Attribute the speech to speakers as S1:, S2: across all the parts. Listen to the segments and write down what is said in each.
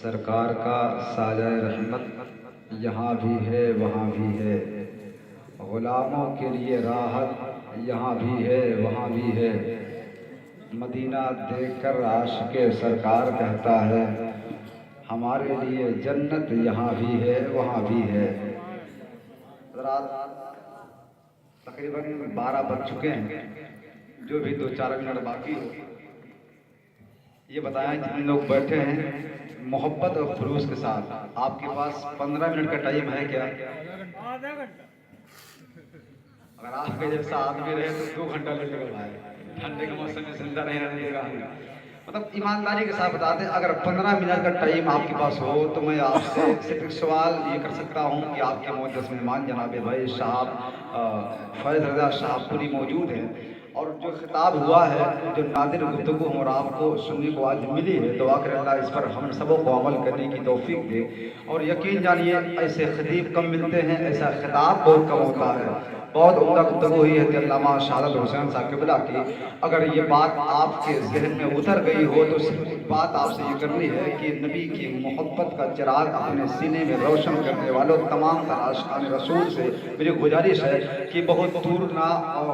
S1: सरकार का साया रहमत यहाँ भी है वहाँ भी है, ग़ुलामों के लिए राहत यहाँ भी है वहाँ भी है। मदीना देखकर आशिक़े सरकार कहता है, हमारे लिए जन्नत यहाँ भी है वहाँ भी है। तकरीबन 12 बज चुके हैं, जो भी 2-4 मिनट बाकी हो ये बताएं जितने लोग बैठे हैं मोहब्बत और खुलूस के साथ, आपके पास 15 मिनट का टाइम है क्या? अगर आपके जैसा आदमी रहे तो 2 घंटा लगेगा भाई, ठंडे के मौसम में जिंदा नहीं रहेगा। मतलब ईमानदारी के साथ बताते हैं, अगर 15 मिनट का टाइम आपके पास हो तो मैं आपसे सिर्फ एक सवाल ये कर सकता हूँ कि आपके मुक़द्दस मेहमान जनाब भाई साहब फैज़ रज़ा साहब पूरी मौजूद हैं और जो खिताब हुआ है, जो नादिर गुफ्तगू हम और आपको सुनने को आज मिली है, दुआ करें अल्लाह इस पर हम सबों को अमल करने की तौफीक दे। और यकीन जानिए ऐसे खतीब कम मिलते हैं, ऐसा खिताब बहुत कम होता है। बहुत उम्दा गुफ्तगू हुई है अल्लामा शहादत हुसैन साहब क़िबला की। अगर ये बात आपके जहन में उतर गई हो तो सिर्फ बात आपसे ये करनी है कि नबी की मोहब्बत का चिराग अपने सीने में रोशन करने वालों तमाम आशिक़ान रसूल से मेरी गुजारिश है कि बहुत दूर ना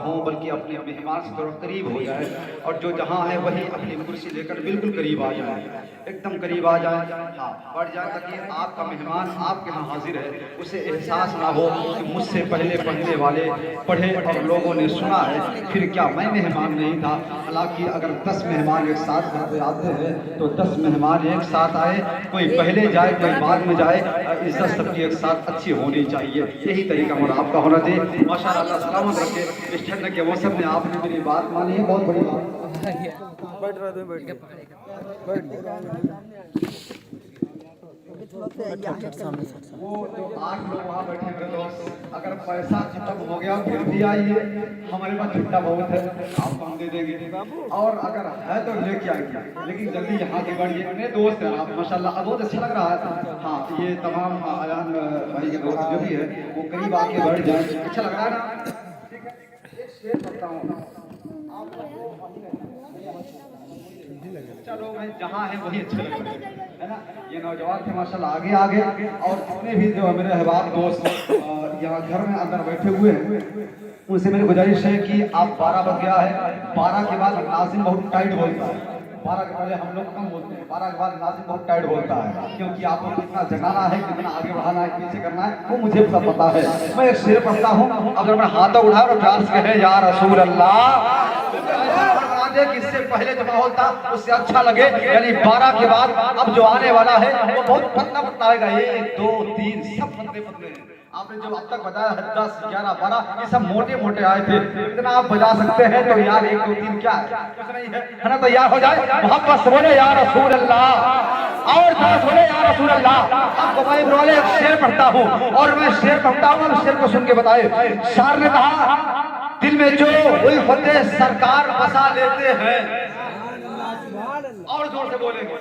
S1: हो बल्कि अपने मेहमान से थोड़ा करीब हो जाए, और जो जहाँ है वही अपनी कुर्सी लेकर बिल्कुल करीब आ जाए, एकदम करीब आ जाए, हाँ बढ़ जाए, ताकि आपका मेहमान आपके यहाँ हाजिर है उसे एहसास ना हो कि मुझसे पहले पढ़ने वाले पढ़े और लोगों ने सुना है, फिर क्या मैं मेहमान नहीं था। हालांकि अगर 10 मेहमान एक साथ घर पे आते हैं तो 10 मेहमान एक साथ आए, कोई पहले जाए कोई बाद में जाए, इज्जत सबकी एक साथ अच्छी होनी चाहिए। यही तरीका मेरा आपका होना चाहिए। माशाअल्लाह सलामत रखे। इस ठंड के मौसम में आपने मेरी बात मानी है, बहुत बड़ी बात। बैठ रहे थे बैठ वो जो 8 लोग वहाँ बैठे थे दोस्त, अगर पैसा खत्म हो गया फिर भी आइए, हमारे पास छुट्टा बहुत है, आपको हम दे देंगे, और अगर है तो लेके आएंगे, लेकिन जल्दी यहाँ के बढ़िए। मेरे दोस्त हैं आप माशाल्लाह, बहुत अच्छा लग रहा है। हाँ ये तमाम आयान भाई के दोस्त जो भी है वो करीब आके बैठ जाए, अच्छा लग रहा है ना। एक शेर पढ़ता हूँ, चलो मैं जहाँ है वही अच्छा लग रहा है ना। ये नौजवान थे माशाल्लाह आगे आगे, और जितने भी जो मेरे अहबाब दोस्त यहाँ घर में अंदर बैठे हुए हैं उनसे मेरी गुजारिश है कि आप 12 बज गया है, 12 के बाद नाज़िम बहुत टाइट बोलता है, 12 के पहले हम लोग कम बोलते हैं, 12 के बाद नाज़िम बहुत टाइट बोलता है, क्योंकि आपको कितना जगाना है, कितना आगे बढ़ाना है, पीछे करना है वो मुझे सब पता है। मैं एक शेर पढ़ता हूँ, अगर मैं हाथ उठाया और प्यार से कहे या रसूल अल्लाह, कि इससे पहले जो माहौल था उससे अच्छा लगे, यानी 12 के बाद अब जो आने वाला है वो बहुत पतला पतला आएगा, 1 2 3 सब पतले पतले हैं। आपने जो अब तक बताया 10 11 12 ये सब मोटे मोटे आए थे, इतना आप बजा सकते हैं तो यार 1 2 3 क्या है, कुछ नहीं है ना। तैयार हो जाए, मोहब्बत से बोले या रसूल अल्लाह, और साथ बोले या रसूल अल्लाह। आपको मैं बोले एक शेर पढ़ता हूँ, और मैं शेर पढ़ता हूँ और शेर को सुन के बताए। शार ने कहा, दिल में जो उल्फते सरकार बसा लेते हैं, और जोर से बोलेंगे,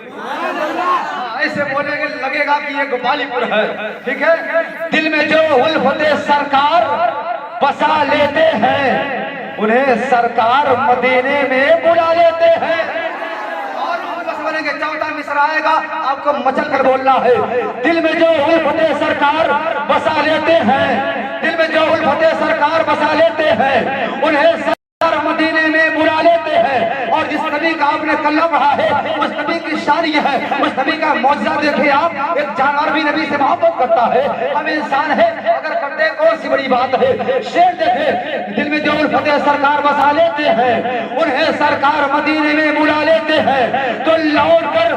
S1: ऐसे बोलेंगे लगेगा कि ये गोपालीपुर है, ठीक है। दिल में जो उल्फते सरकार बसा लेते हैं, उन्हें सरकार मदीने में बुला लेते हैं। और बस बोलेंगे, चौथा मिसरा आएगा आपको मचल कर बोलना है। दिल में जो उल्फते सरकार बसा लेते हैं, दिल में जो उल्फते सरकार बसा लेते हैं, उन्हें सरकार मदीने में बुला लेते हैं। और जिस नबी का आपने कल्ला पढ़ा है उस नबी की शान ये है, उस नबी का मौजज़ा देखिए आप, एक जानवर भी नबी से मोहब्बत करता है, हम इंसान है अगर करते कौन सी बड़ी बात है। शेर देखे, दिल में जो उल्फते सरकार बसा लेते हैं, उन्हें सरकार मदीने में बुला लेते हैं। तो लौट कर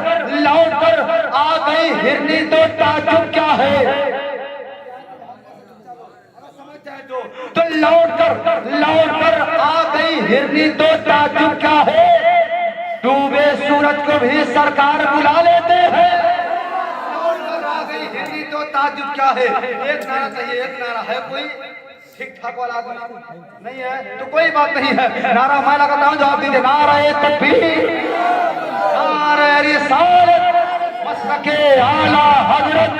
S1: आ गई हिरनी तो ताजुब क्या है, तो लौट कर आ गई हिरनी तो ताजुब क्या है। डूबे सूरज को भी सरकार बुला लेते हैं, लौट कर आ गई हिरनी तो ताजुब क्या है। एक नारा चाहिए, एक नारा है कोई ठीक ठाक वाला नहीं है तो कोई बात नहीं है, नारा मैं लगाता हूँ, जवाब दीजिए। नारे तकबीर, नारे रिसालत, मसलके आला हजरत,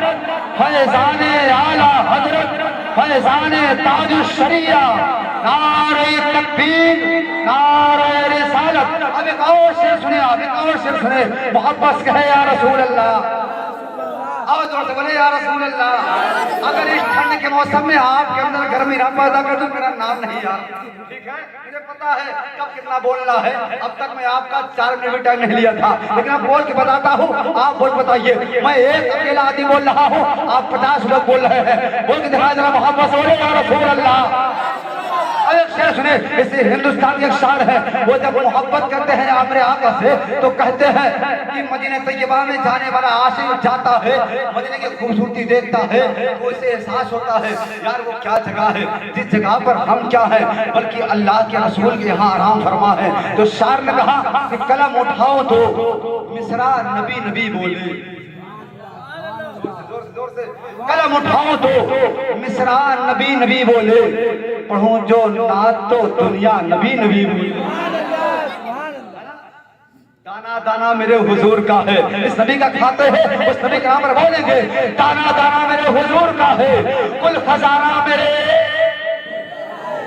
S1: फैज़ाने आला हजरत, फैज़ाने ताजुश शरिया, नारे तकबीर, नारे रिसालत। अब एक और शेर सुने, आप एक और शेर सुने, मोहब्बत कहे या रसूल अल्लाह। और जोर से बोले या रसूल अल्लाह। अगर इस ठंड के मौसम में आपके अंदर गर्मी ना पैदा कर दूं, मेरा नाम नहीं यार। ठीक है, मुझे पता है कब कितना बोलना है। अब तक मैं आपका 4 मिनट भी टाइम नहीं लिया था, लेकिन अब बोल के बताता हूँ। आप बोल बताइए, मैं एक अकेला आदमी बोल रहा हूँ, आप 50 लोग बोल रहे हैं। बोल के दिखाया जरा मोहब्बत से बोले या रसूल अल्लाह। एक शेर सुने, इसे हिंदुस्तान की एक शान है। वो जब मोहब्बत करते हैं अपने आका से तो कहते हैं कि मदीने तैयबा में जाने वाला आशिक जाता है, मदीने की खूबसूरती देखता है, तो उसे एहसास होता है यार वो क्या जगह है, जिस जगह पर हम क्या है, बल्कि अल्लाह के रसूल के यहाँ आराम फरमा है। तो शार ने कहा कि कलम उठाओ तो मिसरा नबी नबी बोले। जोर से कलम उठाओ तो मिसरा नबी नबी बोले, पढ़ूं जो नात तो दुनिया नबी नबी बोले। दाना दाना मेरे हुजूर का है, इस नबी का खाते हैं उस नबी का नाम पर बोलेंगे। दाना दाना मेरे हुजूर का है, कुल खजाना मेरे,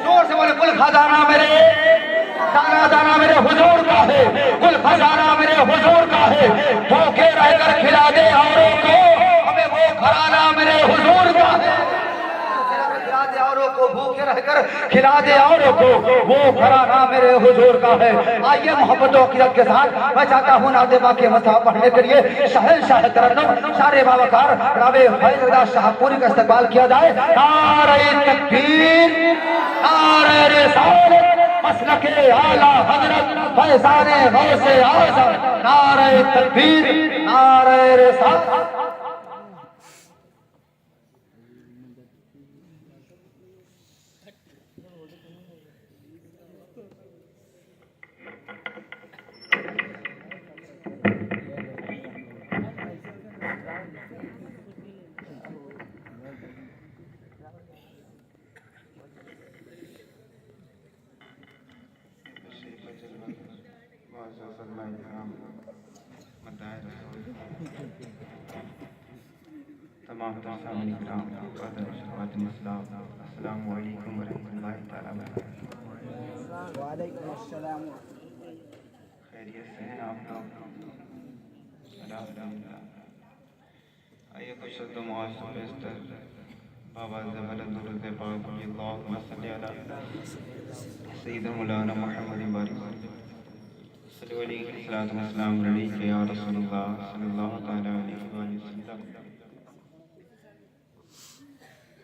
S1: जोर से बोले कुल खजाना मेरे, दाना दाना मेरे हुजूर का है, कुल खजाना मेरे हुजूर का है। भूखे रहकर खिला दे औरों को, हमें वो घराना मेरे हुजूर का है। खिला दे औरों को, भूखे रहकर खिला दे औरों को, वो घराना मेरे हुजूर का है। आइए मोहब्बत और अकीदत के साथ मैं चाहता हूँ नाज़िमा के मसहब पढ़ने के लिए शहंशाह तरन्नुम शारे बावकार रावे फैज़ शाहपुरी का इस्तकबाल किया जाए। नारे तकबीर, नारे रिसालत, मसलके आला हजरत फैज़ाने गौसे आज़म। नारे तकबीर, नारे रिसालत। तमाम सामने ग्राम अस्सलाम वालेकुम वरहमतुल्लाहि तआला वबरकातुहू। वालेकुम अस्सलाम। खैरियत से हैं आप लोग? आइए कुछ शब्द मुआस्सर बाबा ज़बरदस्त पाक अल्लाहुम्मा सल्ली अला सय्यिदना मौलाना मुहम्मद बारिक सल्लल्लाहु अलैहि वसल्लम अलैहि या रसूलल्लाह सल्लल्लाहु तआला अलैहि वसल्लम।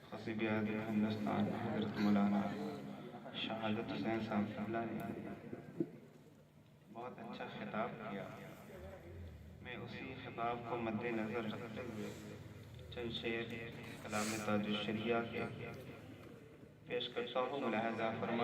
S1: खतीब हिंदुस्तान हज़रत मौलाना शहादत हुसैन साहब ने बहुत अच्छा खिताब किया। मैं उसी खिताब को मद्देनज़र रखते हुए चंद शेर कलाम ताजुश शरिया के पेश करता हूँ। मुलाहज़ा फरमा।